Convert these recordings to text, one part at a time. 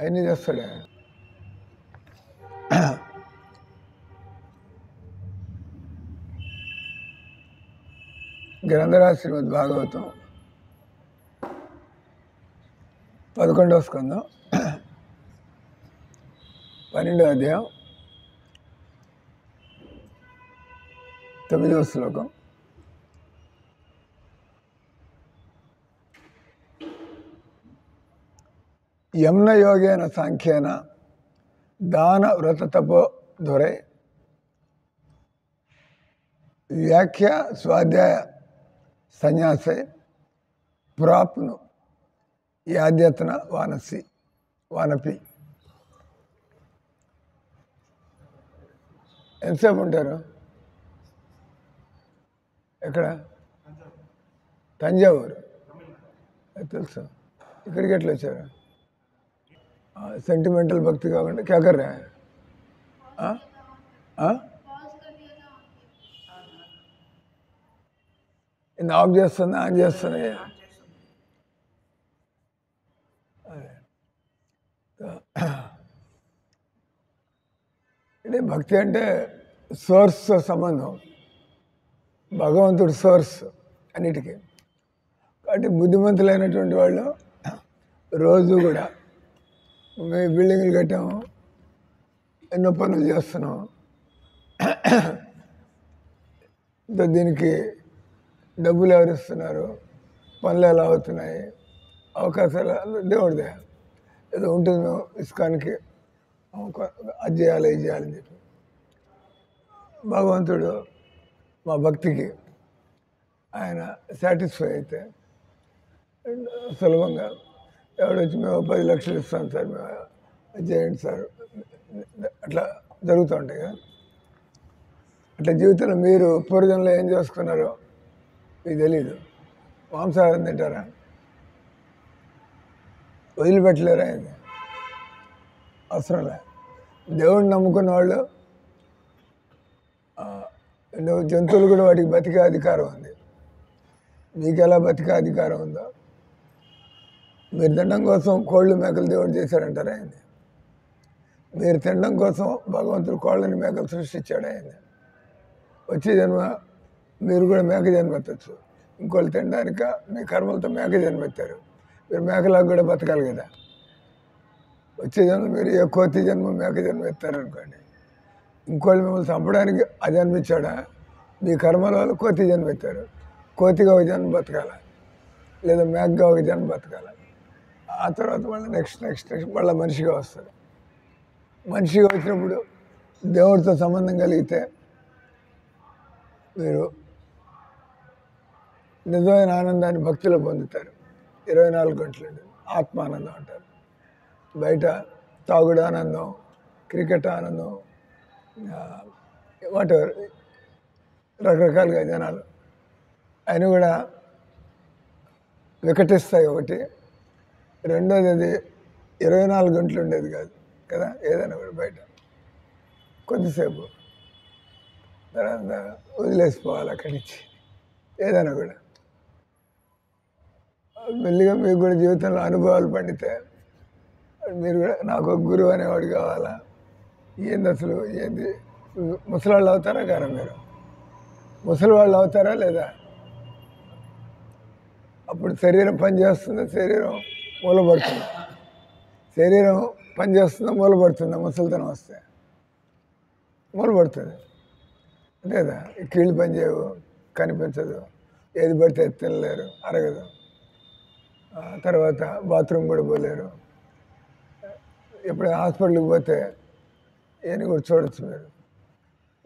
అవన్నీ చేస్తాడే. గ్రంథరాజ్ శ్రీమద్ భాగవతం 11వ స్కందం 12వ అధ్యాయం 9వ శ్లోకం. యమ్న యోగేన సాంఖ్యేన దాన వ్రత తపో ధురై వ్యాఖ్య స్వాధ్యాయ సన్యాసే ప్రాప్ను యాద్యత్న వానపి. ఎంతసేపు ఉంటారు? ఎక్కడ? తంజావూరు. తెలుసు. ఇక్కడికి ఎట్లా వచ్చారు? సెంటిమెంటల్ భక్తి కాకుండా కేకర్రా ఇది ఆఫ్ చేస్తుంది, ఆన్ చేస్తుంది. అంటే భక్తి అంటే సోర్స్ సంబంధం, భగవంతుడు సోర్స్ అన్నిటికీ. కాబట్టి బుద్ధిమంతులైనటువంటి వాళ్ళు రోజు కూడా మేము బిల్డింగ్లు కట్టాము, ఎన్నో పనులు చేస్తున్నాం, దీనికి డబ్బులు ఎవరు ఇస్తున్నారు, పనులు ఎలా అవుతున్నాయి, అవకాశాలు దేవుడిదే ఏదో ఉంటుంది. మేము ఇస్కాన్కి అది చేయాలి, ఇది చేయాలని చెప్పి భగవంతుడు మా భక్తికి ఆయన సాటిస్ఫై అయితే సులభంగా ఎవడొచ్చి మేము 10 లక్షలు ఇస్తాం సార్, మేము చేయండి సార్, అట్లా జరుగుతూ ఉంటాయి కదా. అట్లా జీవితంలో మీరు పూర్వజంలో ఏం చేసుకున్నారో మీకు తెలీదు. మాంసాహారం తింటారా? వదిలిపెట్టలేరా? ఇది అవసరం లే. దేవుడిని నమ్ముకున్న వాళ్ళు జంతువులు కూడా వాటికి బతికే అధికారం ఉంది. మీకు ఎలా బతికే అధికారం ఉందో, మీరు తినడం కోసం కోళ్ళు మేకలు దేవుడు చేశాడంటారు ఆయన. మీరు తినడం కోసం భగవంతుడు కోళ్ళని మేకలు సృష్టించాడు ఆయన. వచ్చే జన్మ మీరు కూడా మేక జన్మెత్తచ్చు. ఇంకోళ్ళు తినడానిక మీ కర్మలతో మేక జన్మెత్తారు, మీరు మేకలాగా కూడా బతకాలి కదా. వచ్చే జన్మ మీరు ఏ కోతి జన్మ మేక జన్మ ఎత్తారనుకోండి, ఇంకోళ్ళు మిమ్మల్ని చంపడానికి అజన్మించాడా? మీ కర్మల వల్ల కోతి జన్మ ఎత్తారు, కోతిగా ఒక జన్మ బతకాల, లేదా మేకగా ఒక జన్మ బతకాల. ఆ తర్వాత మళ్ళీ నెక్స్ట్ మళ్ళీ మనిషిగా వస్తారు. మనిషిగా వచ్చినప్పుడు దేవుడితో సంబంధం కలిగితే మీరు నిజమైన ఆనందాన్ని భక్తిలో పొందుతారు. 24 గంటలు ఆత్మానందం అంటారు. బయట తాగుడు ఆనందం, క్రికెట్ ఆనందం, వాటెవర్ రకరకాలుగా జనాలు ఆయన కూడా వికటిస్తాయి. ఒకటి. రెండోది, అది 24 గంటలు ఉండేది కాదు కదా. ఏదైనా కూడా బయట కొద్దిసేపు తర్వాత వదిలేసిపోవాలి అక్కడి నుంచి. ఏదైనా కూడా మెల్లిగా మీకు కూడా జీవితంలో అనుభవాలు పండితే మీరు కూడా నాకు ఒక గురువు అనేవాడు కావాలా, ఏంది అసలు ఏంది, ముసలివాళ్ళు అవుతారా కారా? మీరు ముసలివాళ్ళు అవుతారా లేదా? అప్పుడు శరీరం పనిచేస్తుందా, శరీరం మూలపడుతుందా? శరీరం పనిచేస్తుందా, మూలపడుతుందా? ముసలితనం వస్తే మూలపడుతుంది అంతేదా. కీళ్ళు పనిచేయవు, కనిపించదు, ఏది పడితే తినలేరు, అరగదు. తర్వాత బాత్రూమ్ కూడా పోలేరు. ఎప్పుడు హాస్పిటల్కి పోతే ఏని కూడా చూడొచ్చు. మీరు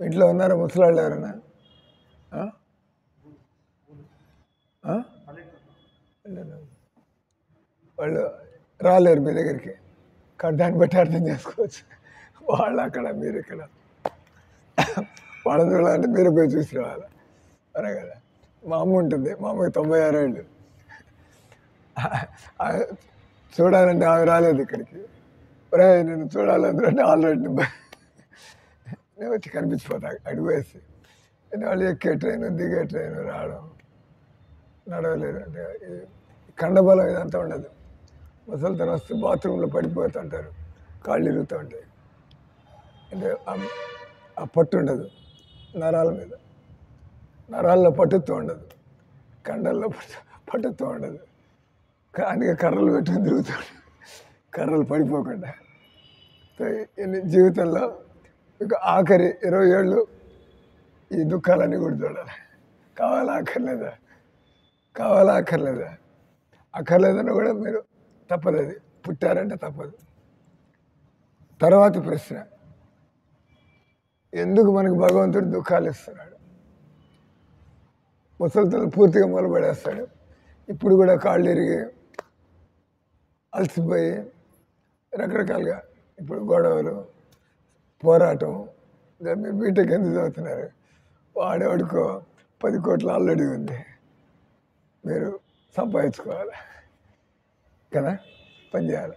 ఇంట్లో ఉన్నారా ముసలాళ్ళు ఎవరన్నా? వాళ్ళు రాలేరు మీ దగ్గరికి. దాన్ని బట్టి అర్థం చేసుకోవచ్చు. వాళ్ళు అక్కడ, మీరు ఇక్కడ. వాళ్ళని చూడాలంటే మీరు పోయి చూసి రావాలి, అరే కదా. మా అమ్మ ఉంటుంది, మా అమ్మకి 96 ఏళ్ళు. చూడాలంటే ఆమె రాలేదు ఇక్కడికి. ఒరే నేను చూడాలంటే ఆల్రెడీ నేను వచ్చి కనిపించిపోతా అడుగు వేసి. వాళ్ళు ఎక్కే ట్రైన్, దిగే ట్రైన్, రావడం, నడవలేరు. అంటే కండబలం ఇదంతా ఉండదు. ముసలితనం వస్తే బాత్రూంలో పడిపోతుంటారు, కాళ్ళు ఇరుగుతూ ఉంటాయి. అంటే ఆ పట్టు ఉండదు నరాల మీద, నరాల్లో పట్టుతూ ఉండదు, కండల్లో పట్టుతూ ఉండదు. కానీ కర్రలు పెట్టుకుని తిరుగుతాడు, కర్రలు పడిపోకుండా. జీవితంలో ఇక ఆఖరి 20 ఏళ్ళు ఈ దుఃఖాలన్నీ కూడా చూడాలి. కావాలా అక్కర్లేదా? కావాలా అక్కర్లేదా? అక్కర్లేదని కూడా మీరు తప్పదు, అది పుట్టారంటే తప్పదు. తర్వాత ప్రశ్న, ఎందుకు మనకు భగవంతుడు దుఃఖాలు ఇస్తున్నాడు? ముసలితనం పూర్తిగా మొదలుపడేస్తాడు. ఇప్పుడు కూడా కాళ్ళు ఇరిగి అలసిపోయి రకరకాలుగా ఇప్పుడు గొడవలు, పోరాటం. మీరు బీటెక్ ఎందుకు చదువుతున్నారు? వాడేవాడికో 10 కోట్లు ఆల్రెడీ ఉంది, మీరు సంపాదించుకోవాలి కదా, పని చేయాలి.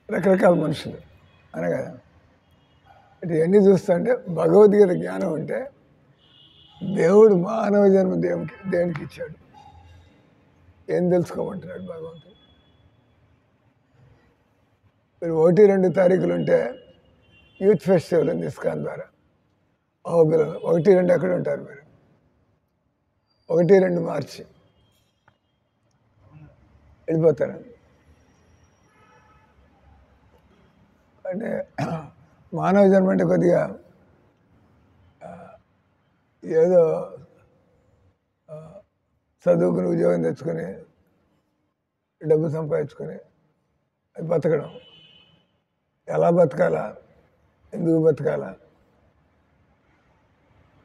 రకరకాల మనుషులు అనే కదా. అంటే ఇవన్నీ చూస్తుంటే భగవద్గీత జ్ఞానం ఉంటే దేవుడు మానవ జన్మ దేవునికి ఇచ్చాడు. ఏం తెలుసుకోమంటున్నాడు భగవంతుడు? మీరు 1-2 తారీఖులు ఉంటే యూత్ ఫెస్టివల్ ఉంది ఇస్కాన్ ద్వారా. పిల్లలు 1-2 ఎక్కడ ఉంటారు మీరు? 1-2 మార్చి వెళ్ళిపోతారు. అంటే మానవ జన్మ అంటే కొద్దిగా ఏదో చదువుకుని ఉద్యోగం తెచ్చుకొని డబ్బు సంపాదించుకొని అది బతకడం. ఎలా బతకాలా, ఎందుకు బతకాలా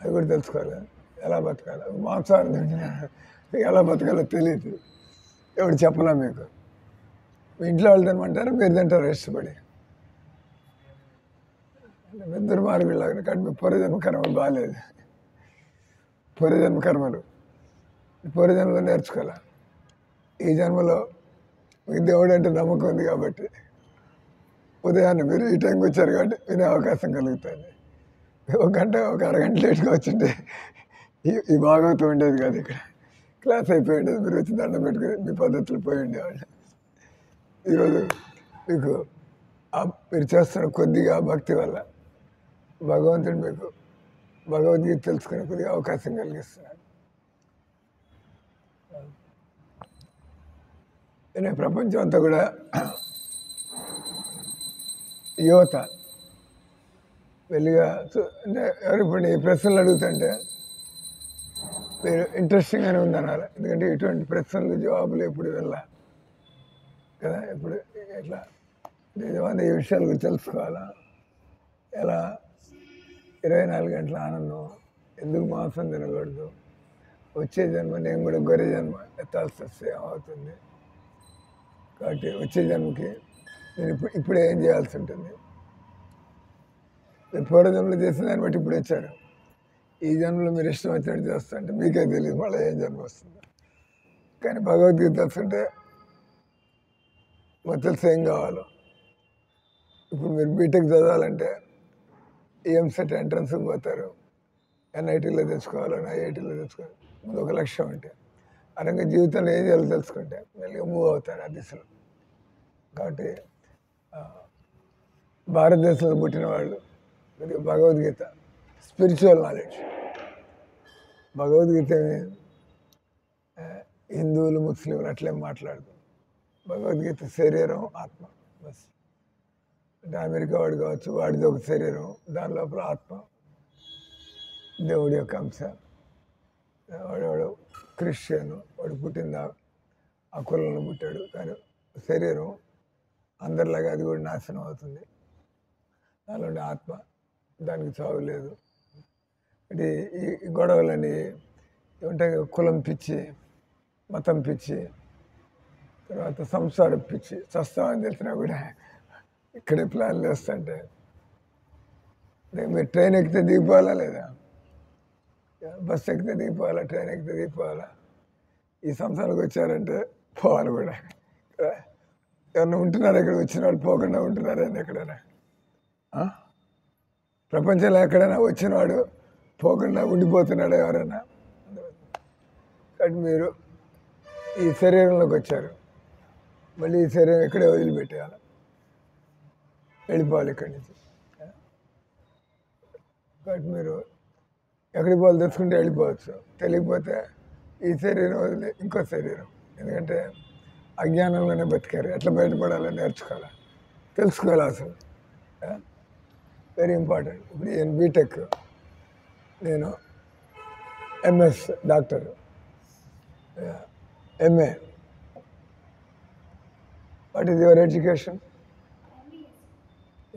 అది కూడా తెలుసుకోవాలి. ఎలా బతకాలి, మాంసాహారం తింటున్నారు, ఎలా బతకాలో తెలియదు, ఎవడు చెప్పలా మీకు. మీ ఇంట్లో వాళ్ళు తినమంటారు, మీరు తింటారు ఇష్టపడి. దుర్మార్గులాగా. కానీ మీ పూర్వజన్మ కర్మలు బాగాలేదు. పూర్వజన్మ కర్మలు పూర్వజన్మలో నేర్చుకోవాలి. ఈ జన్మలో మీకు దేవుడు అంటే నమ్మకం ఉంది కాబట్టి ఉదయాన్నే మీరు ఈ టైంకి వచ్చారు కాబట్టి వినే అవకాశం కలుగుతుంది. 1 గంట 1 అరగంట లేట్గా వచ్చింటే ఈ భాగవతం ఉండేది కాదు, ఇక్కడ క్లాస్ అయిపోయి ఉండేది. మీరు వచ్చి దండం పెట్టుకుని మీ పద్ధతులు పోయి ఉండేవాళ్ళు. ఈరోజు మీకు మీరు చేస్తున్న కొద్దిగా భక్తి వల్ల భగవంతుడు మీకు భగవద్గీత తెలుసుకునే కొద్దిగా అవకాశం కలిగిస్తున్నాడు. నేను ప్రపంచం అంతా కూడా యువత వెళ్ళిగా అంటే ఎవరు ఇప్పుడు ఈ ప్రశ్నలు అడుగుతుంటే మీరు ఇంట్రెస్టింగ్గానే ఉందన్నారు. ఎందుకంటే ఇటువంటి ప్రశ్నలు జవాబులు ఎప్పుడు వెళ్ళా కదా. ఇప్పుడు ఎట్లా నిజమైన ఈ విషయాల గురించి తెలుసుకోవాలా, ఎలా 24 గంటల ఆనందం, ఎందుకు మాంసం తినకూడదు, వచ్చే జన్మ నేను కూడా గొర్రె జన్మ ఎత్తాల్సి వస్తే ఏమవుతుంది, కాబట్టి వచ్చే జన్మకి నేను ఇప్పుడే ఏం చేయాల్సి ఉంటుంది. మీరు పూర్వజన్మలో చేసిన దాన్ని బట్టి ఇప్పుడు వచ్చారు. ఈ జన్మలో మీరు ఇష్టం వచ్చినట్టు చేస్తా అంటే మీకే తెలియదు మళ్ళీ ఏం జన్మ వస్తుంది. కానీ భగవద్గీత తెలుసుంటే మాకు తెలిసి ఏం కావాలో. ఇప్పుడు మీరు బీటెక్ చదవాలంటే ఎంసెట్ ఎంట్రన్స్కి పోతారు, ఎన్ఐటీలో తెచ్చుకోవాలని ఐఐటీలో తెచ్చుకోవాలి. ముందు ఒక లక్ష్యం ఉంటే ఆ రంగా జీవితంలో ఏం చేయాలో తెలుసుకుంటే మెల్లిగా మూవ్ అవుతారు ఆ దిశలో. కాబట్టి భారతదేశంలో పుట్టిన వాళ్ళు భగవద్గీత స్పిరిచువల్ నాలెడ్జ్. భగవద్గీత హిందువులు ముస్లింలు అట్లే మాట్లాడుతారు. భగవద్గీత శరీరం ఆత్మ బస్. అంటే అమెరికా వాడు కావచ్చు, వాడిది ఒక శరీరం, దాని లోపల ఆత్మ దేవుడి యొక్క అంశ. వాడు క్రిస్టియన్, వాడు పుట్టింది ఆ కులంలో పుట్టాడు, కానీ శరీరం అందరిలాగా అది కూడా నాశనం అవుతుంది. దానిలో ఆత్మ, దానికి చావు లేదు. అంటే ఈ గొడవలని ఏమంటాయి, కులం పిచ్చి, మతం పిచ్చి, తర్వాత సంసారం పిచ్చి, చస్తామని తెలిసినా కూడా ఇక్కడే ప్లాన్లు వేస్తుంటే మీరు ట్రైన్ ఎక్కితే దిగిపోవాలా లేదా, బస్సు ఎక్కితే దిగిపోవాలా, ట్రైన్ ఎక్కితే దిగిపోవాలా. ఈ సంవత్సరానికి వచ్చారంటే పోవాలి కూడా. ఎవరైనా ఉంటున్నారా ఇక్కడ వచ్చిన వాళ్ళు పోకుండా ఉంటున్నారా ఎక్కడైనా? ప్రపంచంలో ఎక్కడైనా వచ్చినవాడు పోకుండా ఉండిపోతున్నాడు ఎవరైనా? కాబట్టి మీరు ఈ శరీరంలోకి వచ్చారు, మళ్ళీ ఈ శరీరం ఇక్కడే వదిలిపెట్టేయాలి, వెళ్ళిపోవాలి ఇక్కడి నుంచి. కాబట్టి మీరు ఎక్కడికి పోవాలి తెచ్చుకుంటే వెళ్ళిపోవచ్చు. తెలియకపోతే ఈ శరీరం వదిలే ఇంకో శరీరం. ఎందుకంటే అజ్ఞానంలోనే బతికారు. ఎట్లా బయటపడాలో నేర్చుకోవాలి, తెలుసుకోవాలి అసలు. Very important. ఇప్పుడు నేను బీటెక్, నేను MS doctor, MA. What is your education?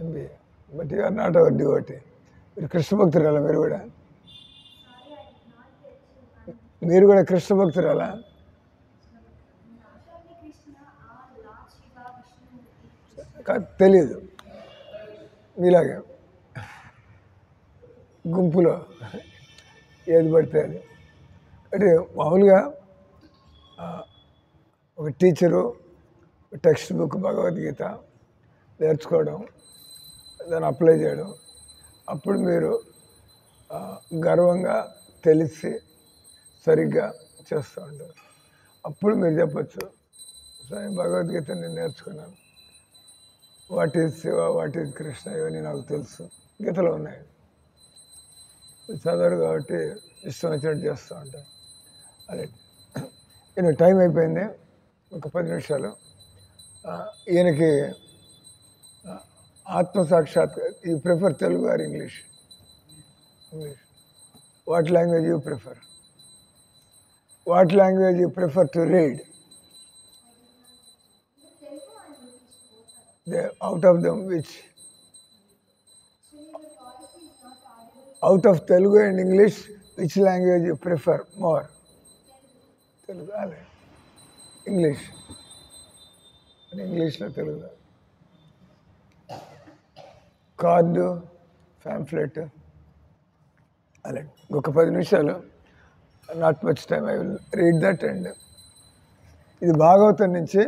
MBA. But you are not our devotee. మీరు కృష్ణ భక్తురాలా? మీరు కూడా కృష్ణ భక్తురాలా? తెలీదు. మీలాగే గుంపులో ఏది పడితే అది. అంటే మామూలుగా ఒక టీచరు టెక్స్ట్ బుక్ భగవద్గీత నేర్చుకోవడం, దాన్ని అప్లై చేయడం, అప్పుడు మీరు గర్వంగా తెలిసి సరిగ్గా చేస్తూ ఉంటారు. అప్పుడు మీరు చెప్పచ్చు, స్వయం భగవద్గీత నేను నేర్చుకున్నాను, what is Shiva, what is Krishna, ఇవన్నీ నాకు తెలుసు, గీతలో ఉన్నాయి. చదవరు కాబట్టి ఇష్టం వచ్చినట్టు చేస్తూ ఉంటాను. అదే ఈయన టైం అయిపోయింది, ఒక 10 నిమిషాలు. ఈయనకి ఆత్మసాక్షాత్. You prefer Telugu or English? English. What language you prefer? What language you prefer to read? Out of them, which? Out of Telugu and English, which language you prefer more? Telugu. English. English lo Telugu. Card, pamphlet. అలాగే ఒక 10 నిమిషాలు, not much time, I will read that. And ఇది భాగవతం నుంచి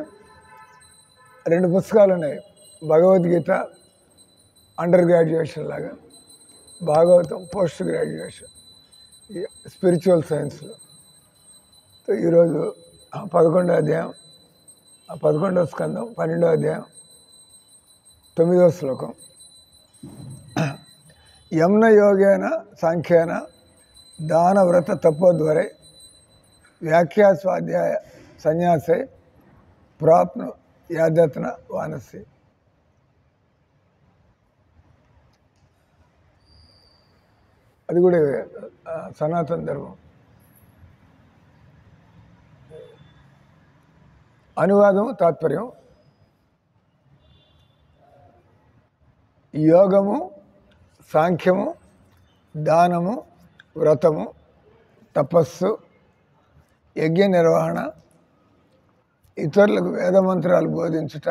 2 పుస్తకాలు ఉన్నాయి. Bhagavad Gita under graduation లాగా, Bhagavatam post graduation spiritual సైన్స్లో. ఈరోజు 11వ అధ్యాయం, 11వ స్కందం, 12వ అధ్యాయం, 9వ శ్లోకం. యమ్న యోగేన సాంఖ్యేన దాన వ్రత తపోద్వరే వ్యాఖ్యా స్వాధ్యాయ సన్యాసే ప్రాప్ను యాదత్న వానసి. అది కూడా సనాతన ధర్మం. అనువాదము, తాత్పర్యం. యోగము, సాంఖ్యము, దానము, వ్రతము, తపస్సు, యజ్ఞ నిర్వహణ, ఇతరులకు వేదమంత్రాలు బోధించుట,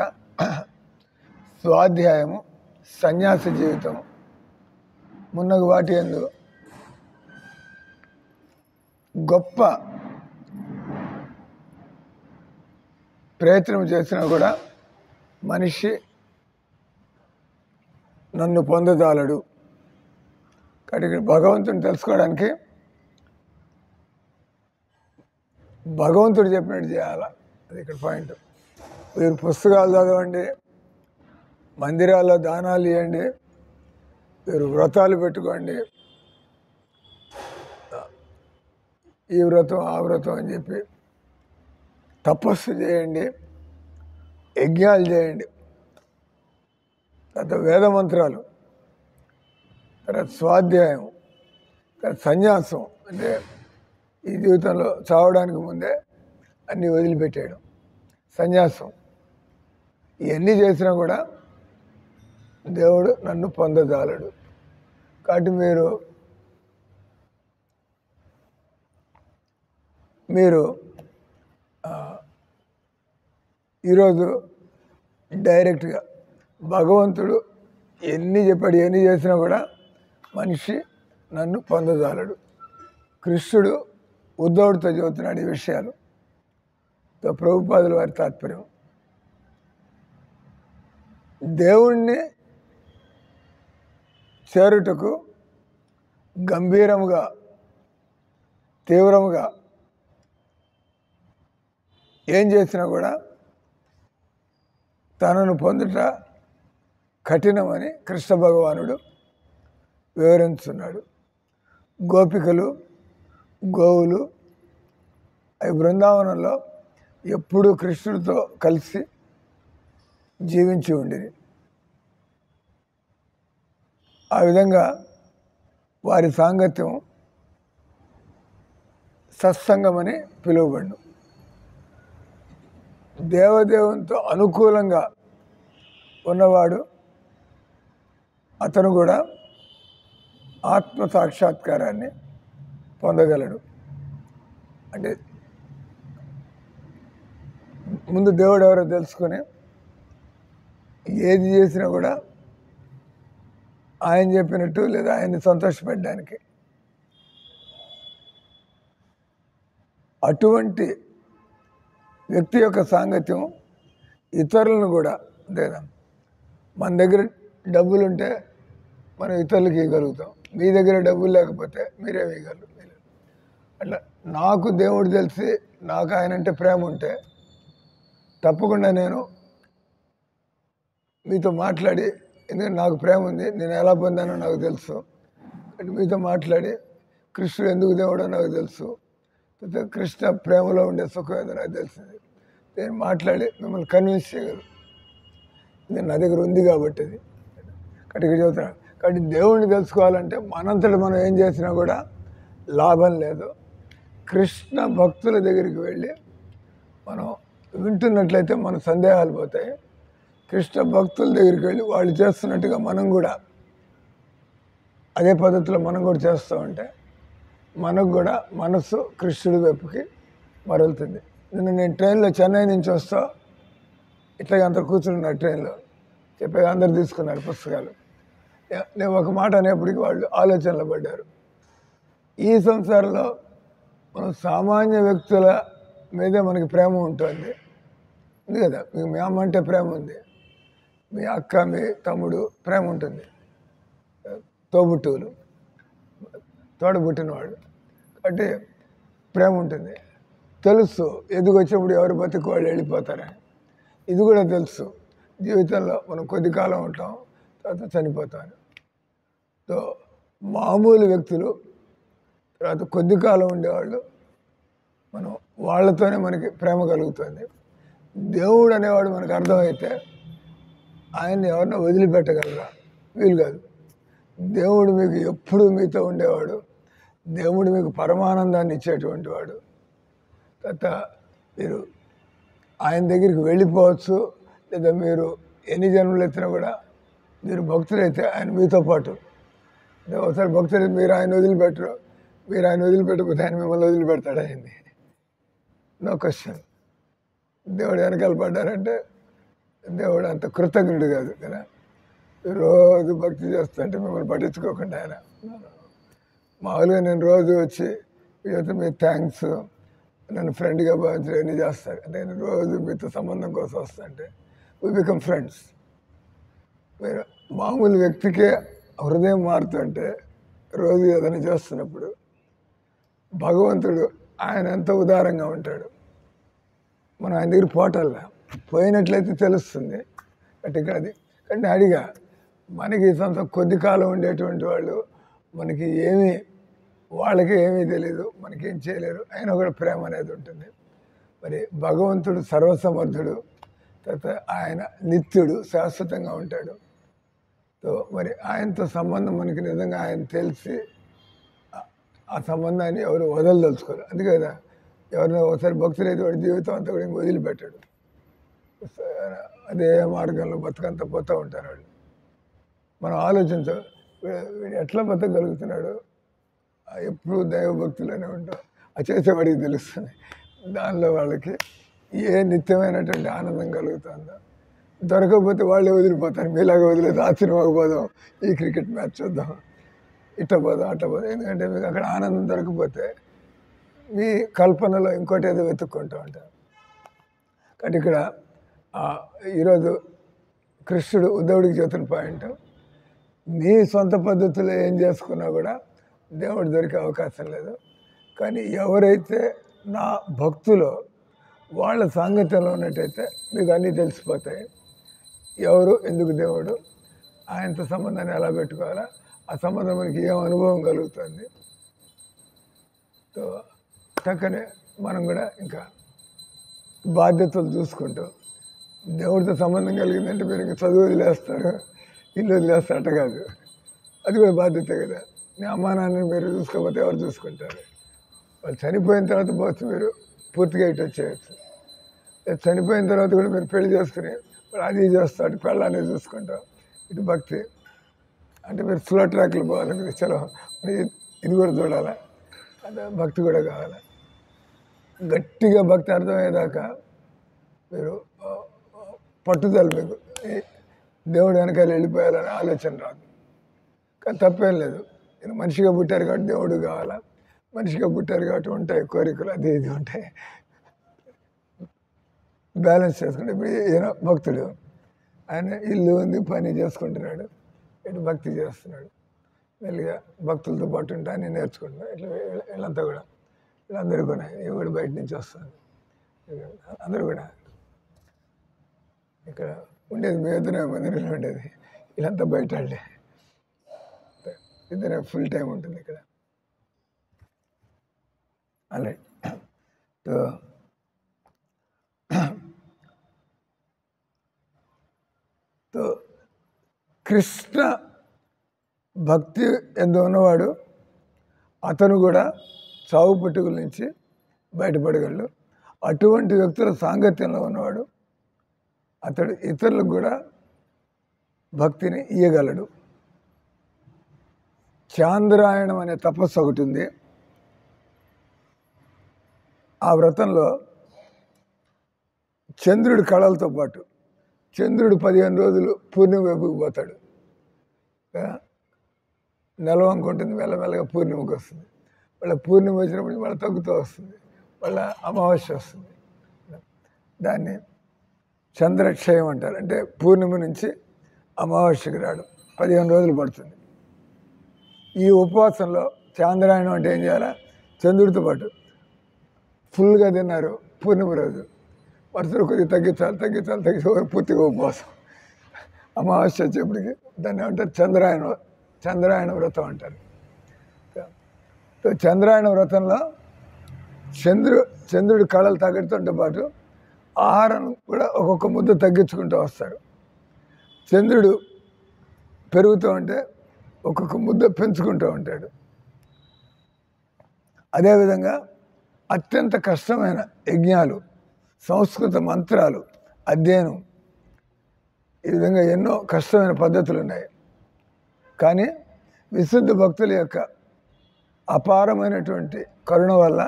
స్వాధ్యాయము, సన్యాస జీవితము మున్నగు వాటి యందు గొప్ప ప్రయత్నం చేసినా కూడా మనిషి నన్ను పొందజాలడు. కాబట్టి ఇక్కడ భగవంతుని తెలుసుకోవడానికి భగవంతుడు చెప్పినట్టు చేయాలి. అది ఇక్కడ పాయింట్. మీరు పుస్తకాలు చదవండి, మందిరాల్లో దానాలు ఇవ్వండి, మీరు వ్రతాలు పెట్టుకోండి, ఈ వ్రతం ఆ వ్రతం అని చెప్పి తపస్సు చేయండి, యజ్ఞాలు చేయండి, తర్వాత వేదమంత్రాలు, తర్వాత స్వాధ్యాయం, తర్వాత సన్యాసం, అంటే ఈ జీవితంలో చావడానికి ముందే అన్నీ వదిలిపెట్టేయడం, సన్యాసం. ఇవన్నీ చేసినా కూడా దేవుడు నన్ను పొందజాలడు. కాబట్టి మీరు ఈరోజు డైరెక్ట్గా భగవంతుడు ఎన్ని చెప్పాడు, ఎన్ని చేసినా కూడా మనిషి నన్ను పొందజాలడు. కృష్ణుడు ఉద్ధవుడితో చెబుతున్నాడు ఈ విషయాలు. ప్రభుపాదుల వారి తాత్పర్యం, దేవుణ్ణి చేరుటకు గంభీరముగా, తీవ్రముగా ఏం చేసినా కూడా తనను పొందుట కఠినమని కృష్ణ భగవానుడు వివరించున్నాడు. గోపికలు, గోవులు అవి బృందావనంలో ఎప్పుడూ కృష్ణుడితో కలిసి జీవించి ఉండిరి. ఆ విధంగా వారి సాంగత్యం సత్సంగమని పిలువబడును. దేవదేవునితో అనుకూలంగా ఉన్నవాడు అతను కూడా ఆత్మ సాక్షాత్కారాన్ని పొందగలడు. అంటే ముందు దేవుడు ఎవరో తెలుసుకుని ఏది చేసినా కూడా ఆయన చెప్పినట్టు లేదా ఆయన్ని సంతోషపెట్టడానికి. అటువంటి వ్యక్తి యొక్క సాంగత్యం ఇతరులను కూడా అంతేనా, మన దగ్గర డబ్బులు ఉంటే మనం ఇతరులకి ఇవ్వగలుగుతాం, మీ దగ్గర డబ్బులు లేకపోతే మీరేమి ఇవ్వగలరు. అట్లా నాకు దేవుడు తెలిసి నాకు ఆయన అంటే ప్రేమ ఉంటే తప్పకుండా నేను మీతో మాట్లాడి, ఎందుకంటే నాకు ప్రేమ ఉంది, నేను ఎలా పొందానో నాకు తెలుసు, మీతో మాట్లాడి కృష్ణుడు ఎందుకు దేవుడో నాకు తెలుసు, కృష్ణ ప్రేమలో ఉండే సుఖం ఏదో నాకు తెలిసింది, నేను మాట్లాడి మిమ్మల్ని కన్విన్స్ చేయగలను. ఇది నా దగ్గర ఉంది కాబట్టి అది కటిక చెబుతున్నాను. కాబట్టి దేవుడిని తెలుసుకోవాలంటే మనంతటి మనం ఏం చేసినా కూడా లాభం లేదు. కృష్ణ భక్తుల దగ్గరికి వెళ్ళి మనం వింటున్నట్లయితే మన సందేహాలు పోతాయి. కృష్ణ భక్తుల దగ్గరికి వెళ్ళి వాళ్ళు చేస్తున్నట్టుగా మనం కూడా అదే పద్ధతిలో మనం కూడా చేస్తూ ఉంటే మనకు కూడా మనసు కృష్ణుడి వైపుకి మరలుతుంది. నేను ట్రైన్లో చెన్నై నుంచి వస్తా, ఇట్లాగే అందరు కూర్చున్నారు ట్రైన్లో, చెప్పే అందరు తీసుకున్నారు పుస్తకాలు. నేను ఒక మాట అనేప్పటికీ వాళ్ళు ఆలోచనలో పడ్డారు. ఈ సంసారంలో మనం సామాన్య వ్యక్తుల మీదే మనకి ప్రేమ ఉంటుంది కదా. మీకు మీ అమ్మ అంటే ప్రేమ ఉంది, మీ అక్క మీ తమ్ముడు ప్రేమ ఉంటుంది, తోబుట్టువులు తోడబుట్టినవాడు, కాబట్టి ప్రేమ ఉంటుంది. తెలుసు ఎదుగొచ్చినప్పుడు ఎవరు బతుకు వాళ్ళు వెళ్ళిపోతారని. ఇది కూడా తెలుసు, జీవితంలో మనం కొద్ది కాలం ఉంటాం, తర్వాత చనిపోతాను. సో మామూలు వ్యక్తులు, తర్వాత కొద్ది కాలం ఉండేవాళ్ళు, మనం వాళ్ళతోనే మనకి ప్రేమ కలుగుతుంది. దేవుడు అనేవాడు మనకు అర్థమైతే ఆయన్ని ఎవరినో వదిలిపెట్టగలరా? వీలు కాదు. దేవుడు మీకు ఎప్పుడు మీతో ఉండేవాడు, దేవుడు మీకు పరమానందాన్ని ఇచ్చేటువంటి వాడు. తర్వాత మీరు ఆయన దగ్గరికి వెళ్ళిపోవచ్చు, లేదా మీరు ఎన్ని జన్మలు ఎత్తినా కూడా మీరు భక్తులైతే ఆయన మీతో పాటు. ఒకసారి భక్తులు మీరు ఆయన వదిలిపెట్టరు, మీరు ఆయన వదిలిపెట్టకపోతే ఆయన మిమ్మల్ని వదిలిపెడతాడు. అయింది నో క్వశ్చన్. దేవుడు వెనకాల పడ్డారంటే దేవుడు అంత కృతజ్ఞుడు కాదు కదా. రోజు భక్తి చేస్తుంటే మిమ్మల్ని పట్టించుకోకుండా ఆయన మామూలుగా నేను రోజు వచ్చి మీ థ్యాంక్స్, నన్ను ఫ్రెండ్గా భావించడం అన్నీ చేస్తాడు. అంటే నేను రోజు మీతో సంబంధం కోసం వస్తుంటే వి బికమ్ ఫ్రెండ్స్. మీరు మామూలు వ్యక్తికే హృదయం మారుతుంటే రోజు ఏదైనా చేస్తున్నప్పుడు భగవంతుడు ఆయన ఎంత ఉదారంగా ఉంటాడు. మనం ఆయన దగ్గర పోటల్లా పోయినట్లయితే తెలుస్తుంది. బట్ ఇక్కడ అది కానీ అడిగా మనకి సొంత కొద్ది కాలం ఉండేటువంటి వాళ్ళు మనకి వాళ్ళకి ఏమీ తెలియదు, మనకేం చేయలేరు, అయినా కూడా ప్రేమ అనేది ఉంటుంది. మరి భగవంతుడు సర్వసమర్థుడు, తర్వాత ఆయన నిత్యుడు, శాశ్వతంగా ఉంటాడు. సో మరి ఆయనతో సంబంధం మనకి నిజంగా ఆయన తెలిసి ఆ సంబంధాన్ని ఎవరు వదలదలుచుకోరు. అందుకే కదా ఎవరైనా ఒకసారి భక్తులైతే వాడి జీవితం అంతా కూడా ఇంక వదిలిపెట్టాడు, అదే మార్గంలో బతుకంతా పోతూ ఉంటారు వాళ్ళు. మనం ఆలోచించాలి, వీడు ఎట్లా బతకగలుగుతున్నాడు, ఎప్పుడు దైవభక్తులనే ఉంటాం, ఆ చేసేవాడికి తెలుస్తుంది. దానిలో వాళ్ళకి ఏ నిత్యమైనటువంటి ఆనందం కలుగుతుందో. దొరకకపోతే వాళ్ళే వదిలిపోతారు, మీలాగా వదిలేదు ఆ సినిమాకి పోదాం, ఈ క్రికెట్ మ్యాచ్ చూద్దాం, ఇట్లా పోదాం అట్లా పోదాం. ఎందుకంటే మీకు అక్కడ ఆనందం దొరకకపోతే మీ కల్పనలో ఇంకోటి ఏదో వెతుక్కుంటూ ఉంటారు. కాబట్టి ఇక్కడ ఈరోజు కృష్ణుడు ఉద్ధవుడికి చెబుతున్న పాయింట్, మీ సొంత పద్ధతిలో ఏం చేసుకున్నా కూడా దేవుడు దొరికే అవకాశం లేదు. కానీ ఎవరైతే నా భక్తులో వాళ్ళ సాంగత్యంలో ఉన్నట్టయితే మీకు అన్నీ తెలిసిపోతాయి. ఎవరు, ఎందుకు దేవుడు, ఆయనతో సంబంధాన్ని ఎలా పెట్టుకోవాలా, ఆ సంబంధం మనకి ఏం అనుభవం కలుగుతుంది. సో చక్కనే మనం కూడా ఇంకా బాధ్యతలు చూసుకుంటూ, దేవుడితో సంబంధం కలిగిందంటే మీరు ఇంకా చదువు వదిలేస్తారు, ఇల్లు వదిలేస్తారు, అట్ట కాదు. అది కూడా బాధ్యత కదా. మీ అమ్మా నాన్నని మీరు చూసుకోకపోతే ఎవరు చూసుకుంటారు? వాళ్ళు చనిపోయిన తర్వాత పోవచ్చు, మీరు పూర్తిగా ఇటు వచ్చేయచ్చు. చనిపోయిన తర్వాత కూడా మీరు పెళ్లి చేసుకుని అది చేస్తాడు, పెళ్ళాన్ని చూసుకుంటాం, ఇటు భక్తి. అంటే మీరు స్లో ట్రాక్లు పోవాలి, మీరు చలో ఇది కూడా చూడాలా, అదే భక్తి కూడా కావాలి. గట్టిగా భక్తి అర్థమయ్యేదాకా మీరు పట్టుదల, మీకు దేవుడు వెనకాల వెళ్ళిపోయాలని ఆలోచన రాదు. కానీ తప్పేం లేదు. నేను మనిషిగా పుట్టారు కాబట్టి దేవుడు కావాలా, మనిషిగా పుట్టారు కాబట్టి ఉంటాయి కోరికలు, అది ఇది ఉంటాయి, బ్యాలెన్స్ చేసుకుంటే. ఇప్పుడు ఈయన భక్తుడు, ఆయన ఇల్లు ఉంది, పని చేసుకుంటున్నాడు, ఇటు భక్తి చేస్తున్నాడు, మెల్లిగా భక్తులతో పాటు ఉంటా అని నేర్చుకుంటున్నాడు. ఇట్లా వీళ్ళంతా కూడా, వీళ్ళందరూ కూడా, ఇవి కూడా బయట నుంచి వస్తుంది. అందరూ కూడా ఇక్కడ ఉండేది మీ ఇద్దరే మందిరంలో ఉండేది, వీళ్ళంతా బయట వాళ్ళే, ఇద్దరే ఫుల్ టైం ఉంటుంది ఇక్కడ. అలాగే కృష్ణ భక్తి ఎందు ఉన్నవాడు అతను కూడా చావు పుట్టుకల నుంచి బయటపడగలడు. అటువంటి వ్యక్తుల సాంగత్యంలో ఉన్నవాడు అతడు ఇతరులకు కూడా భక్తిని ఇయ్యగలడు. చాంద్రాయణం అనే తపస్సు ఒకటి ఉంది. ఆ వ్రతంలో చంద్రుడి కళలతో పాటు చంద్రుడు 15 రోజులు పూర్ణిమ వైపుకి పోతాడు. నెలవంక ఉంటుంది, మెల్లమెల్లగా పూర్ణిమకి వస్తుంది, వాళ్ళ పూర్ణిమ వచ్చినప్పుడు వాళ్ళ తగ్గుతూ వస్తుంది, వాళ్ళ అమావాస్య వస్తుంది. దాన్ని చంద్రక్షయం అంటారు. అంటే పూర్ణిమ నుంచి అమావాస్యకి రావడం 15 రోజులు పడుతుంది. ఈ ఉపవాసంలో చాంద్రాయణం అంటే ఏం చేయాలా, చంద్రుడితో పాటు ఫుల్గా తిన్నారు పూర్ణిమ రోజు, వరుసలు కొద్దిగా తగ్గించాలి పూర్తిగా ఉపవాసం. అమావాస్య వచ్చేప్పటికి దాన్ని ఏమంటారు, చంద్రాయణ వ్రతం అంటారు. చంద్రాయణ వ్రతంలో చంద్రుడి కళలు తగ్గడంతో పాటు ఆహారం కూడా ఒక్కొక్క ముద్ద తగ్గించుకుంటూ వస్తారు. చంద్రుడు పెరుగుతూ ఉంటే ఒక్కొక్క ముద్ద పెంచుకుంటూ ఉంటాడు. అదేవిధంగా అత్యంత కష్టమైన యజ్ఞాలు, సంస్కృత మంత్రాలు అధ్యయనం, ఈ విధంగా ఎన్నో కష్టమైన పద్ధతులు ఉన్నాయి. కానీ విశుద్ధ భక్తుల యొక్క అపారమైనటువంటి కరుణ వల్ల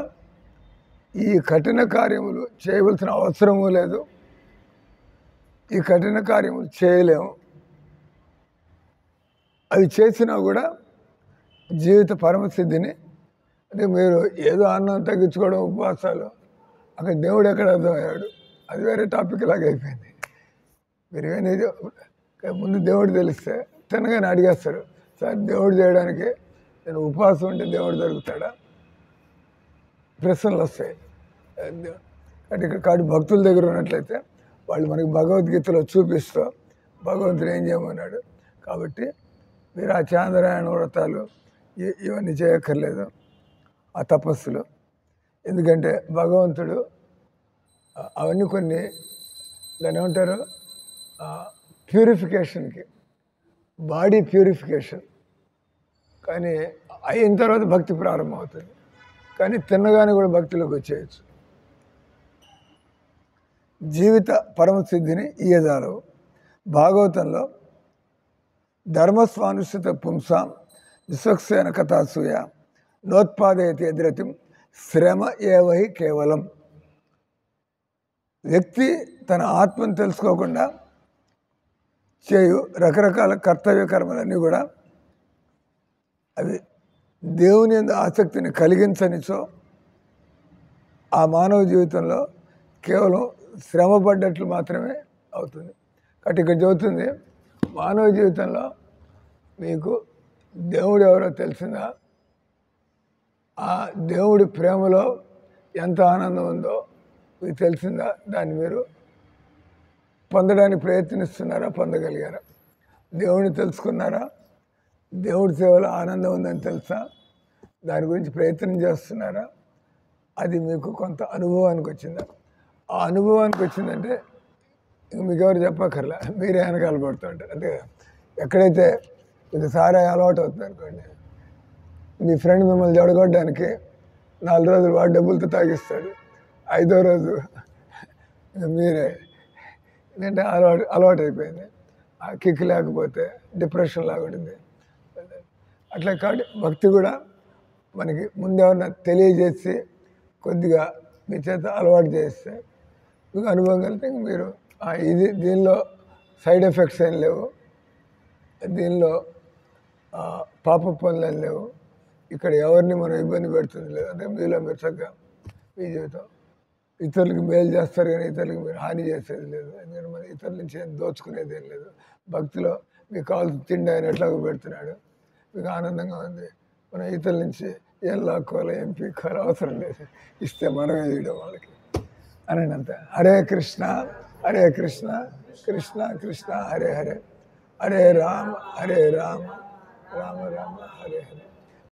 ఈ కఠిన కార్యములు చేయవలసిన అవసరము లేదు, ఈ కఠిన కార్యములు చేయలేము. అవి చేసినా కూడా జీవిత పరమసిద్ధిని, అంటే మీరు ఏదో అన్నం తగ్గించుకోవడం, ఉపవాసాలు, అక్కడ దేవుడు ఎక్కడ అర్థమయ్యాడు, అది వేరే టాపిక్ లాగా అయిపోయింది. మీరు ఏమైనా ముందు దేవుడు తెలిస్తే తినగానే అడిగేస్తారు, సార్ దేవుడు చేయడానికి నేను ఉపవాసం ఉంటే దేవుడు దొరుకుతాడా, ప్రశ్నలు వస్తాయి. కాబట్టి భక్తుల దగ్గర ఉన్నట్లయితే వాళ్ళు మనకి భగవద్గీతలో చూపిస్తూ భగవంతుడు ఏం చేయమన్నాడు. కాబట్టి మీరు ఆ చాంద్రాయణ వ్రతాలు ఇవన్నీ చేయక్కర్లేదు, ఆ తపస్సులు. ఎందుకంటే భగవంతుడు అవన్నీ కొన్ని దాన్ని ఏమంటారు, ప్యూరిఫికేషన్కి, బాడీ ప్యూరిఫికేషన్. కానీ అయిన తర్వాత భక్తి ప్రారంభమవుతుంది. కానీ తిన్నగానే కూడా భక్తిలోకి వచ్చేయచ్చు. జీవిత పరమసిద్ధిని ఇయ్యజాలవు. భాగవతంలో ధర్మస్వానుష్ఠిత పుంసాం విశ్వక్సేన కథాసూయ నోత్పాదయతి ఎద్రతిం శ్రమ ఏవహి కేవలం. వ్యక్తి తన ఆత్మను తెలుసుకోకుండా చేయు రకరకాల కర్తవ్య కర్మలన్నీ కూడా అవి దేవుని యందు ఆసక్తిని కలిగించనిచో ఆ మానవ జీవితంలో కేవలం శ్రమ పడ్డట్లు మాత్రమే అవుతుంది. కాబట్టి ఇక్కడ చెబుతుంది, మానవ జీవితంలో మీకు దేవుడు ఎవరో తెలిసిందా, ఆ దేవుడి ప్రేమలో ఎంత ఆనందం ఉందో మీకు తెలిసిందా, దాన్ని మీరు పొందడానికి ప్రయత్నిస్తున్నారా? పొందగలిగారా? దేవుడిని తెలుసుకున్నారా? దేవుడి సేవలో ఆనందం ఉందని తెలుసా? దాని గురించి ప్రయత్నం చేస్తున్నారా? అది మీకు కొంత అనుభవానికి వచ్చిందా? ఆ అనుభవానికి వచ్చిందంటే ఇంక మీకు ఎవరు చెప్పక్కర్లా, మీరే వెనకాల పడుతుంటారు. అంటే ఎక్కడైతే మీకు సారాయి అలవాటు అవుతుంది అనుకోండి, మీ ఫ్రెండ్ మిమ్మల్ని జడగొట్టడానికి 4 రోజులు వాడు డబ్బులతో తాగిస్తాడు, 5వ రోజు మీరే. ఎందుకంటే అలవాటు అయిపోయింది. ఆ కిక్ లేకపోతే డిప్రెషన్ లాగా ఉంటుంది. అట్లా కాబట్టి భక్తి కూడా మనకి ముందేమన్నా తెలియజేసి కొద్దిగా మీ చేత అలవాటు చేస్తే మీకు అనుభవం కలిగితే మీరు ఇది దీనిలో సైడ్ ఎఫెక్ట్స్ ఏం లేవు, దీనిలో పాప పనులు ఏం లేవు, ఇక్కడ ఎవరిని మనం ఇబ్బంది పెడుతుంది లేదు. అంటే మీలో మీరు చక్కగా మీ జీవితం ఇతరులకు మేలు చేస్తారు, కానీ ఇతరులకు మీరు హాని చేసేది లేదు. ఎందుకంటే మన ఇతరుల నుంచి ఏం దోచుకునేది ఏం లేదు. భక్తిలో మీకు కావాల్సిన తిండి ఆయన ఎట్లాగో పెడుతున్నాడు, మీకు ఆనందంగా ఉంది. మనం ఇతరుల నుంచి ఏం లాక్కోవాలి, ఏం పీక్కోవాలి అవసరం లేదు, ఇస్తే మనమే చేయడం వాళ్ళకి అని అంతే. హరే కృష్ణ హరే కృష్ణ కృష్ణ కృష్ణ హరే హరే, హరే రామ హరే రామ రామ రామ హరే హరే.